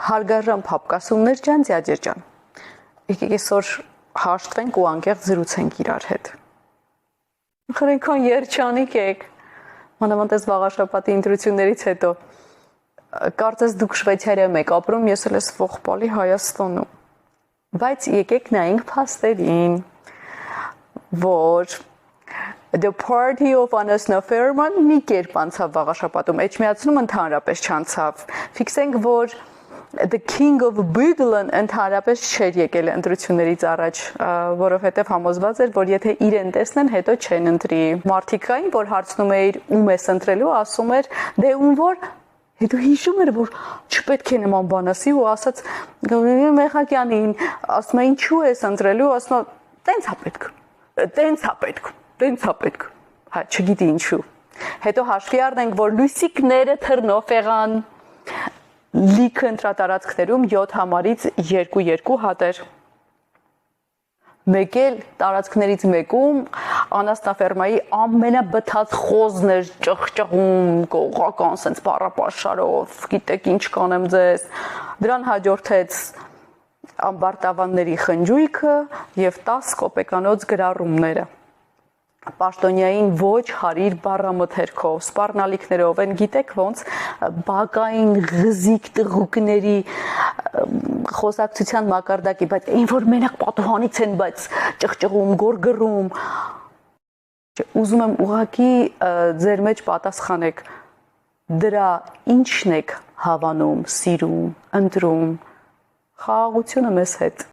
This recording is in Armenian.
Հարգարժան փապկասումներ ջան, ձյաձեր ջան։ Եկեք այսօր հաշտվենք ու անկեղծ զրուցենք իրար հետ։ Խրենքան երջանիկ եք։ Մանավանդ այս վաղաշաբաթի ընտրություններից հետո կարծես դուք Շվեյցարիայում եք ապրում, ես էլ ես ողբալի Հայաստանում։ Բայց եկեք նայենք փաստերին, որ The Party of Anasnaferman մի կերպ անցավ վաղաշաբաթում, էջմիածնում ընդհանրապես չանցավ։ Ֆիքսենք, որ The King of Boogaloo ընդհանրապես չէր եկել ընտրություններից առաջ, որովհետև համոզված էր, որ եթե իրեն տեսնեն, հետո չեն ընտրի։ Մարդիկ կային, որ հարցնում էր ում ես ընտրելու, ասում էր, դե ում որ հետո հիշում էր, որ չպետք է նման բան ասի ու ասաց Մեխակյանին, ասում է ինչու ես ընտրելու, ասում է տենց է պետք, տենց է պետք, տենց է պետք, հա չգիտի ինչու։ Հետո հաշվի առնենք, որ լույսիկները թռնով եղան լիքը ընտրատարածքներում 7 համարից 2 հատ էր։ Մեկ էլ տարածքներից մեկում Անասնաֆերմայի ամենաբթած խոզն էր ճղճղում, կողական սենց պարապաշարով, գիտեք ինչ կանեմ ձեզ։ Դրան հաջորդեց ամբարտավանների խնջույքը եւ 10 կոպեկանոց գրառումները։ Պաշտոնյային ոչ հարիր բառամթերքով, սպառնալիքներով, են գիտեք ոնց բակային ղզիկ տղուկների խոսակցության մակարդակի, բայց այն որ մենակ պատուհանից են, բայց ճղճղում, գորգռում։ Ուզում եմ ուղղակի ձեր մեջ պատասխանեք, դրա ինչն եք հավանում, սիրում, ընտրում, խաղաղությունը մեզ հետ։